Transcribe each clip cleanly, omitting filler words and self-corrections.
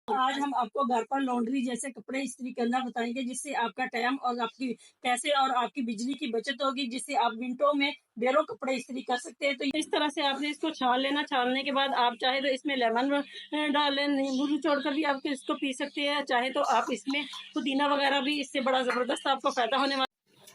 आज हम आपको घर पर लॉन्ड्री जैसे कपड़े इस्त्री करना बताएंगे, जिससे आपका टाइम और आपकी पैसे और आपकी बिजली की बचत होगी, जिससे आप मिनटों में ढेरों कपड़े इस्त्री कर सकते हैं। तो इस तरह से आपने इसको छान लेना। छानने के बाद आप चाहे तो इसमें लेमन डाल लें, नींबू निचोड़ कर भी आप इसको पी सकते हैं। चाहे तो आप इसमें पुदीना वगैरह भी, इससे बड़ा जबरदस्त आपको फायदा होने वाला।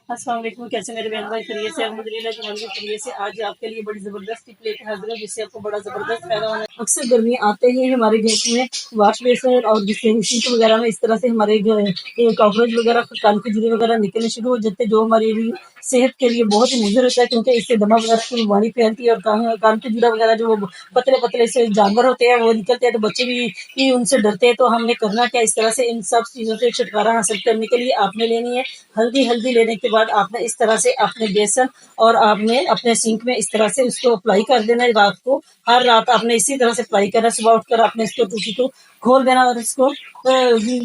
अस्सलाम वालेकुम, कैसे मेरे बहन भाई खैरियत से? अल्हम्दुलिल्लाह की मर्ज़ी खैरियत से। आज आपके लिए बड़ी ज़बरदस्त टिप लेकर हाज़िर हूँ, जिससे आपको बड़ा ज़बरदस्त फ़ायदा होना है। अक्सर गर्मी आते ही हमारे घर में वॉश बेसिन और जिससे सिंक वगैरह में इस तरह से हमारे कॉकरोच वगैरह, कान खुजली वगैरह निकलने शुरू हो जाते हैं, जो हमारी सेहत के लिए बहुत ही मुज़र होता है, क्योंकि इससे दमा वगैरह की बीमारी फैलती है। और कान खुजला वगैरह जो पतले पतले से जानवर होते हैं वो निकलते हैं, तो बच्चे भी उनसे डरते हैं। तो हमने करना क्या, इस तरह से इन सब चीज़ों से छुटकारा हासिल करने के लिए आपने लेनी है हल्दी लेने के बाद आपने इस तरह से अपने बेसन और आपने अपने सिंक में इस तरह से उसको अप्लाई कर देना है। रात को, हर रात आपने इसी तरह से अप्लाई करना। सुबह उठकर आपने इसको टूटी को खोल देना और इसको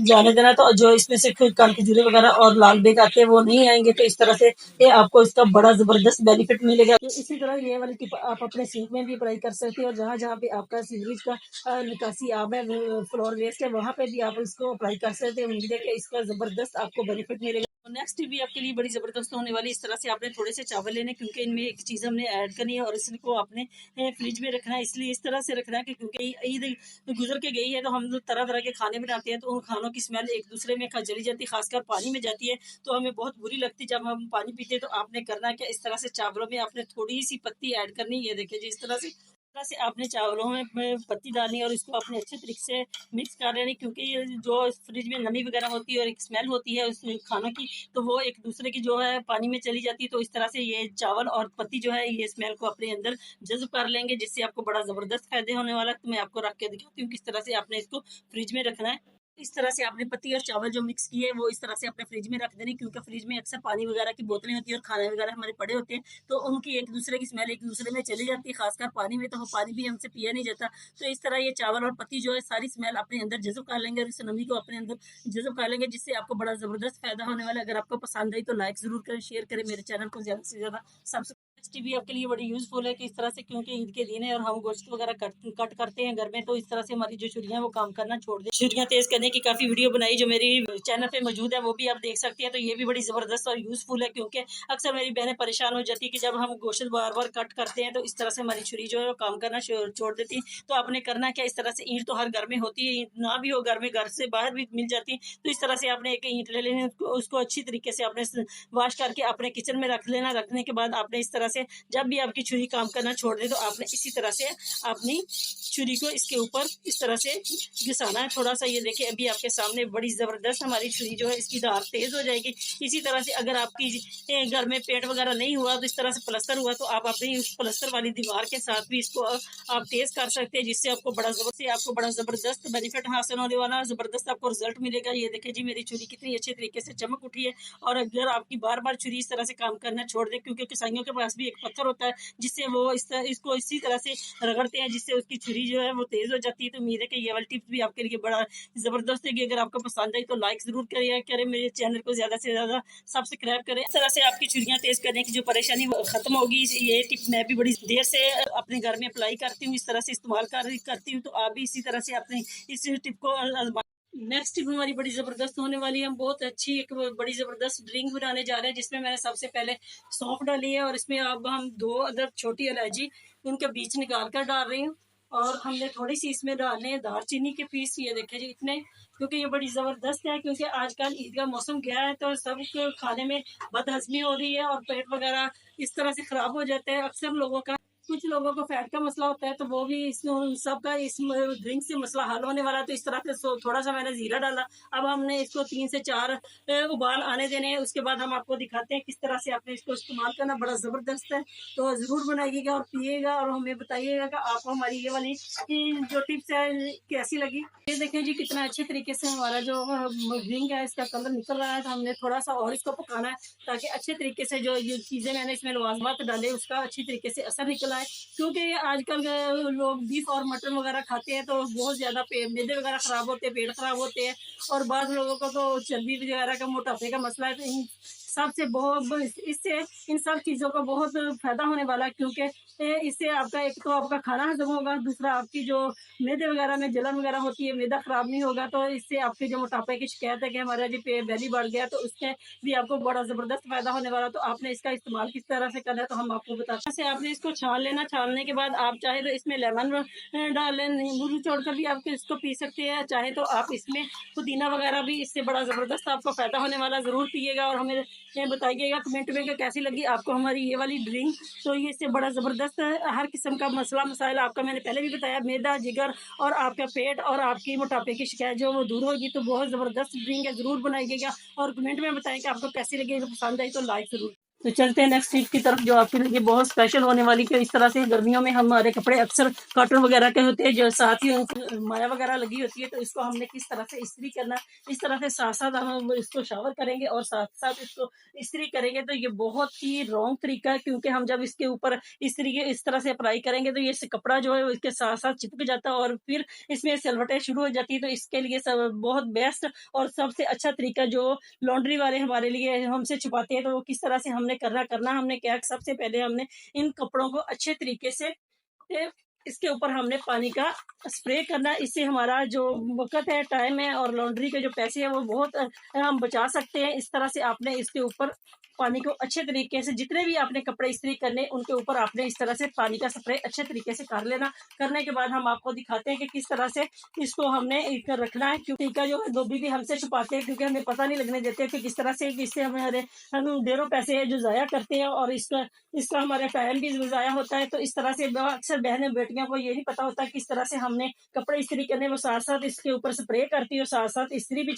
जाने देना। तो जो इसमें से कान खजूरे वगैरह और लाल बेग आते हैं वो नहीं आएंगे। तो इस तरह से ये आपको इसका बड़ा जबरदस्त बेनिफिट मिलेगा। तो इसी तरह ये वाली टिप आप अपने सिंक में भी अप्लाई कर सकते हैं, और जहाँ जहाँ पे आपका सीवरेज का निकासी आब है, फ्लोर वेस्ट है, वहाँ पे भी आप इसको अप्लाई कर सकते हैं। उम्मीद है कि इसका जबरदस्त आपको बेनिफिट मिलेगा। नेक्स्ट भी आपके लिए बड़ी जबरदस्त होने वाली। इस तरह से आपने थोड़े से चावल लेने, क्योंकि इनमें एक चीज हमने ऐड करनी है और इसको आपने फ्रिज में रखना है। इसलिए इस तरह से रखना है कि क्योंकि ईद गुजर के गई है, तो हम तरह तरह के खाने बनाते हैं, तो उन खानों की स्मेल एक दूसरे में चली जाती है, खासकर पानी में जाती है, तो हमें बहुत बुरी लगती है जब हम पानी पीते हैं। तो आपने करना क्या, इस तरह से चावलों में आपने थोड़ी सी पत्ती ऐड करनी है। ये देखिए जी, इस तरह से आपने चावलों में पत्ती डालनी है और इसको आपने अच्छे तरीके से मिक्स कर लेनी, क्योंकि ये जो फ्रिज में नमी वगैरह होती है और एक स्मेल होती है उस खानों की, तो वो एक दूसरे की जो है पानी में चली जाती है। तो इस तरह से ये चावल और पत्ती जो है ये स्मेल को अपने अंदर जज्ब कर लेंगे, जिससे आपको बड़ा जबरदस्त फायदे होने वाला है। तो मैं आपको रख के दिखाती हूँ किस तरह से आपने इसको फ्रिज में रखना है। इस तरह से आपने पत्ती और चावल जो मिक्स किए वो इस तरह से अपने फ्रिज में रख देनी, क्योंकि फ्रिज में अक्सर पानी वगैरह की बोतलें होती है और खाने वगैरह हमारे पड़े होते हैं, तो उनकी एक दूसरे की स्मेल एक दूसरे में चली जाती है, खासकर पानी में, तो वो पानी भी हमसे पिया नहीं जाता। तो इस तरह ये चावल और पत्ती जो है सारी स्मेल अपने अंदर जज़ब कर लेंगे और इस नमी को अपने अंदर जज़ब कर लेंगे, जिससे आपको बड़ा ज़बरदस्त फ़ायदा होने वाला है। अगर आपको पसंद आई तो लाइक ज़रूर करें, शेयर करें, मेरे चैनल को ज़्यादा से ज़्यादा सब्सक्राइब। रेसिपी भी आपके लिए बड़ी यूज़फुल है कि इस तरह से, क्योंकि ईद के दिन है और हम गोश्त वगैरह कट करते हैं घर में, तो इस तरह से हमारी जो छुरियाँ वो काम करना छोड़ दें। छुरियाँ तेज़ करने की काफ़ी वीडियो बनाई जो मेरी चैनल पे मौजूद है, वो भी आप देख सकते हैं। तो ये भी बड़ी ज़बरदस्त और यूज़फुल है, क्योंकि अक्सर मेरी बहनें परेशान हो जाती है कि जब हम गोश्त बार-बार कट करते हैं, तो इस तरह से हमारी छुरी जो है वो काम करना छोड़ देती है। तो आपने करना क्या, इस तरह से ईंट तो हर घर में होती है, ईंट ना भी हो घर में, घर से बाहर भी मिल जाती है। तो इस तरह से आपने एक ईंट ले लेनी, उसको अच्छी तरीके से आपने वॉश करके अपने किचन में रख लेना। रखने के बाद आपने इस तरह से, जब भी आपकी छुरी काम करना छोड़ दे, तो आपने इसी तरह से अपनी छुरी को इसके ऊपर इस तरह से घिसाना है थोड़ा सा। ये देखिए अभी आपके सामने बड़ी ज़बरदस्त हमारी छुरी जो है इसकी धार तेज़ हो जाएगी। इसी तरह से अगर आपकी घर में पेंट वगैरह नहीं हुआ, तो इस तरह से प्लास्टर हुआ, तो आप अपनी उस प्लास्टर वाली दीवार के साथ भी इसको आप तेज़ कर सकते हैं, जिससे आपको बड़ा ज़बरदस्त बेनिफिट हासिल होने वाला है, ज़बरदस्त आपको रिजल्ट मिलेगा। ये देखिए जी, मेरी छुरी कितनी अच्छे तरीके से चमक उठी है। और अगर आपकी बार-बार छुरी इस तरह से काम करना छोड़ दे, क्योंकि कसाइयों के पास भी एक पत्थर होता है, जिससे वो इसको इसी तरह से रगड़ते हैं, जिससे उसकी छुरी जो है वो तेज़ हो जाती है। तो उम्मीद है कि ये वाली टिप्स भी आपके लिए बड़ा ज़बरदस्त है। अगर आपको पसंद आई तो लाइक ज़रूर करें, मेरे चैनल को ज़्यादा से ज़्यादा सब्सक्राइब करें। इस तरह से आपकी छुरियाँ तेज़ करने की जो परेशानी वो खत्म होगी। ये टिप मैं भी बड़ी देर से अपने घर में अप्लाई करती हूँ, इस तरह से इस्तेमाल करती हूँ। तो आप भी इसी तरह से अपनी इस टिप को नेक्स्ट टिप हमारी बड़ी ज़बरदस्त होने वाली है। हम बहुत अच्छी एक बड़ी ज़बरदस्त ड्रिंक बनाने जा रहे हैं, जिसमें मैंने सबसे पहले सौंफ डाली है, और इसमें अब हम 2 अदद छोटी इलायची उनके बीच निकाल कर डाल रही हूँ, और हमने थोड़ी सी इसमें डालने हैं दालचीनी के पीस। ये देखिए जी इतने, क्योंकि ये बड़ी ज़बरदस्त है, क्योंकि आजकल ईद का मौसम गया है, तो सब खाने में बदहज़मी हो रही है और पेट वगैरह इस तरह से ख़राब हो जाते हैं अक्सर लोगों का। कुछ लोगों को फैट का मसला होता है, तो वो भी सबका इस ड्रिंक से मसला हल होने वाला है। तो इस तरह से थोड़ा सा मैंने जीरा डाला। अब हमने इसको 3 से 4 उबाल आने देने हैं। उसके बाद हम आपको दिखाते हैं किस तरह से आपने इसको इस्तेमाल करना, बड़ा ज़बरदस्त है। तो ज़रूर बनाइएगा और पिएगा और हमें बताइएगा कि आपको हमारी ये वाली जो टिप्स है कैसी लगी। ये देखें जी कितना अच्छे तरीके से हमारा जो ड्रिंक है इसका कलर निकल रहा है। तो हमने थोड़ा सा और इसको पकाना है, ताकि अच्छे तरीके से जो ये चीज़ें मैंने इसमें लवाजमात डाले उसका अच्छी तरीके से असर निकल आए। क्योंकि आजकल के लोग बीफ और मटन वगैरह खाते हैं, तो बहुत ज़्यादा मैदे वगैरह ख़राब होते हैं, पेट ख़राब होते हैं, और बाद लोगों को तो चर्बी वगैरह का, मोटापे का मसला है। तो इन सबसे बहुत इससे इन सब चीज़ों का बहुत फ़ायदा होने वाला है, क्योंकि इससे आपका एक तो आपका खाना हज़म होगा, दूसरा आपकी जो मैदे वगैरह में जलन वगैरह होती है, मैदा ख़राब नहीं होगा, तो इससे आपके जो मोटापे की शिकायत है कि हमारा जी belly बढ़ गया, तो उससे भी आपको बड़ा ज़बरदस्त फ़ायदा होने वाला है। तो आपने इसका इस्तेमाल किस तरह से करना है, तो हम आपको बताते हैं। जैसे आपने इसको छान लेना, छानने के बाद आप चाहे तो इसमें लेमन डाल लें, नींबू निचोड़कर भी आप इसको पी सकते हैं, चाहे तो आप इसमें पुदीना वगैरह भी, इससे बड़ा ज़बरदस्त आपको फ़ायदा होने वाला है। ज़रूर पिएगा और हमें बताइएगा कमेंट में कि कैसी लगी आपको हमारी ये वाली ड्रिंक। तो ये इससे बड़ा ज़बरदस्त हर किस्म का मसला मसाइल आपका मैंने पहले भी बताया, मैदा, जिगर और आपका पेट और आपकी मोटापे की शिकायत जो वो दूर होगी। तो बहुत ज़बरदस्त ड्रिंक है, ज़रूर बनाइएगा और कमेंट में बताएं कि आपको कैसी लगी। अगर पसंद आई तो लाइक ज़रूर। तो चलते हैं नेक्स्ट टिप की तरफ, जो आपके लिए बहुत स्पेशल होने वाली है। इस तरह से गर्मियों में हमारे कपड़े अक्सर कॉटन वगैरह के होते हैं, जो साथ ही उनको माया वगैरह लगी होती है, तो इसको हमने किस तरह से इस्त्री करना, इस तरह से साथ साथ हम इसको शावर करेंगे और साथ साथ इसको इस्त्री करेंगे। तो ये बहुत ही रॉन्ग तरीका है, क्योंकि हम जब इसके ऊपर इस्त्री के इस तरह से अप्लाई करेंगे तो ये कपड़ा जो है वो इसके साथ साथ चिपक जाता है और फिर इसमें सिलवटें शुरू हो जाती है। तो इसके लिए सब बहुत बेस्ट और सबसे अच्छा तरीका जो लॉन्ड्री वाले हमारे लिए हमसे छुपाते हैं, तो वो किस तरह से हमने करना हमने क्या, सबसे पहले हमने इन कपड़ों को अच्छे तरीके से इसके ऊपर हमने पानी का स्प्रे करना। इससे हमारा जो वक्त है, टाइम है और लॉन्ड्री के जो पैसे हैं वो बहुत हम बचा सकते हैं। इस तरह से आपने इसके ऊपर पानी को अच्छे तरीके से, जितने भी आपने कपड़े इस्त्री करने उनके ऊपर आपने इस तरह से पानी का स्प्रे अच्छे तरीके से कर लेना। करने के बाद हम आपको दिखाते हैं कि किस तरह से इसको हमने रखना है, क्योंकि का जो धोबी भी हमसे छुपाते हैं, क्योंकि हमें पता नहीं लगने देते कि किस तरह से, इससे हमारे हम ढेरों पैसे है जो ज़ाया करते हैं और इसका इसका हमारा टाइम भी ज़ाया होता है। तो इस तरह से अक्सर बहनें बेटियों को ये नहीं पता होता किस तरह से हमने कपड़े इस्त्री करने, वो साथ साथ इसके ऊपर स्प्रे करती है, साथ साथ इस्त्री भी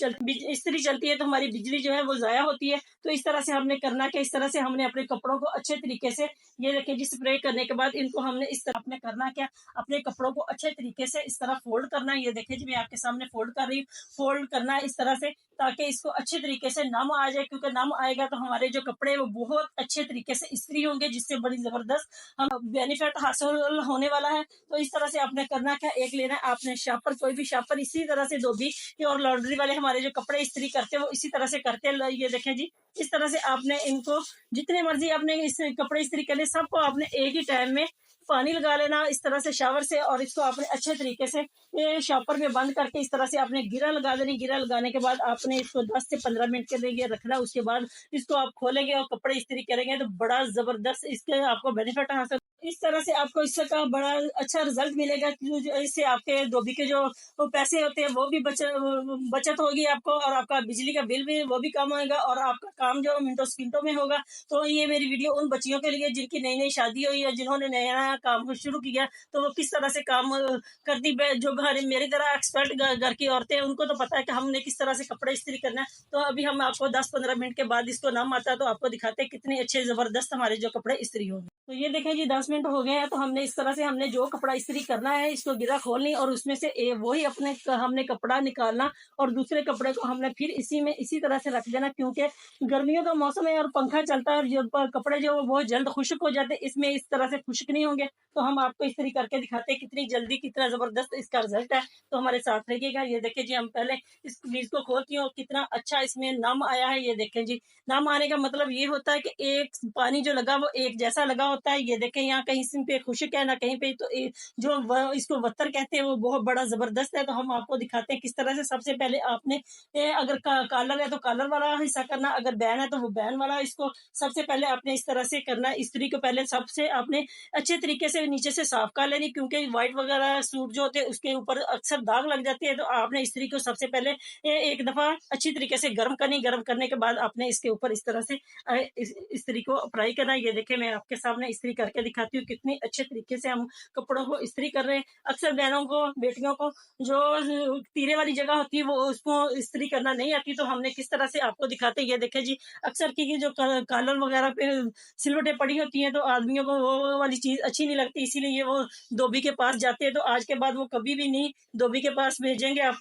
इस्त्री चलती है, तो हमारी बिजली जो है वो ज़ाया होती है। तो इस तरह से हमने करना कि इस तरह से हमने अपने कपड़ों को अच्छे तरीके से, ये देखिए जी, स्प्रे करने के बाद इनको हमने इस तरह अपने करना क्या, अपने कपड़ों को अच्छे तरीके से इस तरह फोल्ड करना है। ये देखिए जी, मैं आपके सामने फोल्ड कर रही हूँ। फोल्ड करना है इस तरह से ताकि इसको अच्छे तरीके से नम आ जाए, क्योंकि नम आएगा तो हमारे जो कपड़े वो बहुत अच्छे तरीके से इस्त्री होंगे, जिससे बड़ी जबरदस्त हम बेनिफिट हासिल होने वाला है। तो इस तरह से आपने करना क्या, एक लेना है आपने शापर, कोई भी शापर, इसी तरह से धोबी और लॉन्ड्री वाले हमारे जो कपड़े इस्त्री करते हैं वो इसी तरह से करते हैं। ये देखें जी, इस तरह से आपने इनको जितने मर्जी आपने इस कपड़े इस्त्री करने, सबको आपने एक ही टाइम में पानी लगा लेना इस तरह से शावर से, और इसको आपने अच्छे तरीके से शॉपर में बंद करके इस तरह से आपने गिरा लगा देनी। गिरा लगाने के बाद आपने इसको 10 से 15 मिनट के लिए रखना। उसके बाद इसको आप खोलेंगे और कपड़े इस्त्री करेंगे तो बड़ा जबरदस्त इसके आपको बेनिफिट हासिल, इस तरह से आपको इसका बड़ा अच्छा रिजल्ट मिलेगा। इससे आपके धोबी के जो पैसे होते हैं वो भी बचत होगी आपको, और आपका बिजली का बिल भी वो भी कम होगा और आपका काम जो मिनटों सेकंडों में होगा। तो ये मेरी वीडियो उन बच्चियों के लिए जिनकी नई नई शादी हुई है, जिन्होंने नया नया काम शुरू किया, तो वो किस तरह से काम करती, जो मेरी तरह एक्सपर्ट घर की औरतें हैं, उनको तो पता है कि हमने किस तरह से कपड़े इस्त्री करना है। तो अभी हम आपको 10-15 मिनट के बाद इसको नाम आता है तो आपको दिखाते हैं कितने अच्छे जबरदस्त हमारे जो कपड़े इस्त्री होंगे। तो ये देखें जी, 10 मिनट हो गए हैं। तो हमने इस तरह से हमने जो कपड़ा इस्त्री करना है इसको गिरा खोलनी और उसमें से वही अपने हमने कपड़ा निकालना और दूसरे कपड़े को हमने फिर इसी में इसी तरह से रख देना, क्योंकि गर्मियों का मौसम है और पंखा चलता है और जो कपड़े जो बहुत जल्द खुश्क हो जाते हैं, इसमें इस तरह से खुश्क नहीं होंगे। तो हम आपको इस्त्री करके दिखाते हैं कितनी जल्दी, कितना जबरदस्त इसका रिजल्ट है। तो हमारे साथ रहिएगा। ये देखें जी, हम पहले इस बीज को खोलती हूँ, कितना अच्छा इसमें नम आया है। ये देखें जी, नम आने का मतलब ये होता है कि एक पानी जो लगा वो एक जैसा लगा होता है। ये देखें, यहाँ कहीं पे खुश्क है ना कहीं पे, तो जो इसको वत्तर कहते हैं वो बहुत बड़ा जबरदस्त है। तो हम आपको दिखाते हैं किस तरह से। सबसे पहले आपने अगर कॉलर है तो कॉलर वाला हिस्सा करना, अगर बैन है तो वो बैन वाला, इसको सबसे पहले आपने इस तरह से करना है। इस्त्री को पहले सबसे आपने अच्छे तरीके से नीचे से साफ कर लेनी, क्योंकि व्हाइट वगैरह सूट जो होते हैं उसके ऊपर अक्सर दाग लग जाते हैं। तो आपने इस्त्री को सबसे पहले एक दफा अच्छी तरीके से गर्म करनी। गर्म करने के बाद आपने इसके ऊपर इस तरह से इस्त्री को अप्लाई करना। ये देखें, मैं आपके सामने इस्त्री करके दिखाती हूँ कितनी अच्छे तरीके से हम कपड़ों को इस्त्री कर रहे हैं। अक्सर बहनों को, बेटियों को जो तीरे वाली जगह होती है वो उसको इस्त्री करना नहीं आती, तो हमने किस तरह से आपको दिखाते हैं। ये देखें जी, अक्सर की जो कॉलर वगैरह पे सिलवटें पड़ी होती हैं तो आदमियों को वो वाली चीज अच्छी नहीं लगती, इसीलिए वो धोबी के पास जाते हैं। तो आज के बाद वो कभी भी नहीं धोबी के पास भेजेंगे आप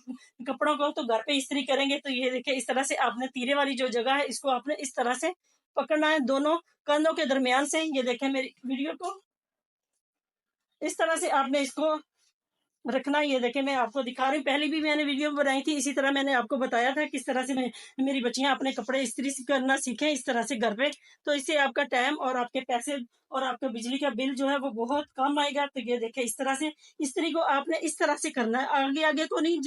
कपड़ों को, तो घर पे इस्त्री करेंगे। तो ये देखिए, इस तरह से आपने तीरे वाली जो जगह है इसको आपने इस तरह से पकड़ना है दोनों कंधों के दरमियान से। ये देखें मेरी वीडियो को, इस तरह से आपने इसको रखना। ये देखें मैं आपको दिखा रही हूँ, पहले भी मैंने वीडियो बनाई थी, इसी तरह मैंने आपको बताया था किस तरह से मेरी बच्चियाँ अपने कपड़े इस्त्री करना सीखें इस तरह से घर पे। तो इससे आपका टाइम और आपके पैसे और आपका बिजली का बिल जो है वो बहुत कम आएगा। तो ये देखें इस तरह से इस्त्री को आपने इस तरह से करना है, आगे-आगे को नहीं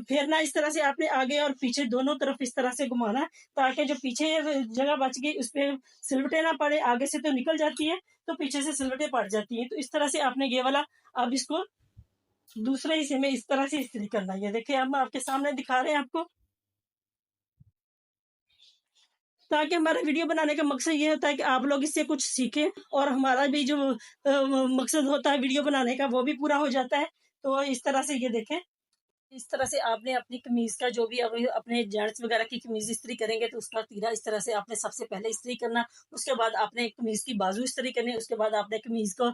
फेरना, इस तरह से आपने आगे और पीछे दोनों तरफ इस तरह से घुमाना है, ताकि जो पीछे जगह बच गई उसपे सिलवटें ना पड़े, आगे से तो निकल जाती है, तो पीछे से सिलवटें पड़ जाती हैं। तो इस तरह से आपने ये वाला अब इसको दूसरे हिस्से में इस तरह से इस्त्री करना है। ये देखिए हम आपके सामने दिखा रहे हैं आपको, ताकि हमारा वीडियो बनाने का मकसद ये होता है कि आप लोग इससे कुछ सीखें और हमारा भी जो मकसद होता है वीडियो बनाने का वो भी पूरा हो जाता है। तो इस तरह से ये देखें, इस तरह से आपने अपनी कमीज का जो भी अपने जेंट्स वगैरह की कमीज इस्त्री करेंगे तो उसका तीरा इस तरह से आपने सबसे पहले इस्त्री करना। उसके बाद आपने कमीज की बाजू इस्त्री करनी, उसके बाद आपने कमीज को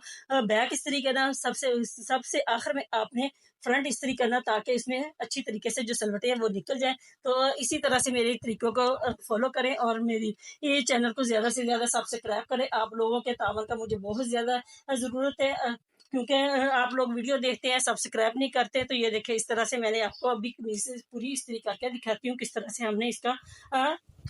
बैक इस्त्री करना, सबसे सबसे आखिर में आपने फ्रंट इस्त्री करना, ताकि इसमें अच्छी तरीके से जो सलवटें हैं वो निकल जाए। तो इसी तरह से मेरे तरीकों को फॉलो करें और मेरी ये चैनल को ज़्यादा से ज़्यादा सब्सक्राइब करें। आप लोगों के तावन का मुझे बहुत ज़्यादा ज़रूरत है, क्योंकि आप लोग वीडियो देखते हैं सब्सक्राइब नहीं करते। तो ये देखिए इस तरह से मैंने आपको अभी कमीज पूरी इस्त्री करके दिखाती हूँ किस तरह से हमने इसका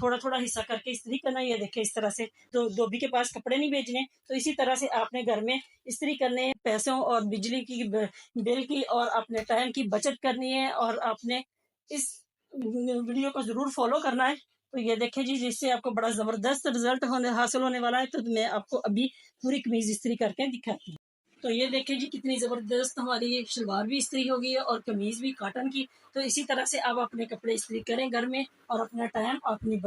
थोड़ा थोड़ा हिस्सा करके इस्त्री करना। ये देखिए इस तरह से, तो धोबी के पास कपड़े नहीं भेजने, तो इसी तरह से आपने घर में इस्त्री करने हैं, पैसों और बिजली की बिल की और अपने टाइम की बचत करनी है, और आपने इस वीडियो को जरूर फॉलो करना है। तो ये देखिए जी, जिससे आपको बड़ा जबरदस्त रिजल्ट हासिल होने वाला है। तो मैं आपको अभी पूरी कमीज इस्त्री करके दिखाती हूँ। तो ये देखिए जी, कितनी ज़बरदस्त हमारी ये शलवार भी इस्त्री हो गई है और कमीज़ भी कॉटन की। तो इसी तरह से आप अपने कपड़े इस्त्री करें घर में और अपना टाइम, अपनी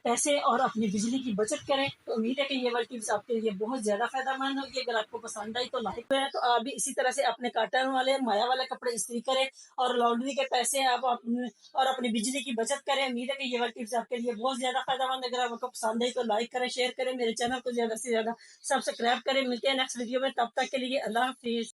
पैसे और अपनी बिजली की बचत करें। तो उम्मीद है कि ये वाली टिप्स आपके लिए बहुत ज़्यादा फ़ायदेमंद होगी। अगर आपको पसंद आई तो लाइक करें। तो आप भी इसी तरह से अपने कॉटन वाले, माया वाले कपड़े इस्त्री करें और लॉन्ड्री के पैसे आप और अपनी बिजली की बचत करें। उम्मीद है कि ये वाली टिप्स आपके लिए बहुत ज़्यादा फ़ायदेमंद। अगर आपको पसंद आई तो लाइक करें, शेयर करें, मेरे चैनल को ज़्यादा से ज़्यादा सब्सक्राइब करें। मिलते हैं नेक्स्ट वीडियो में, तब तक के लिए अल्लाह हाफिज़।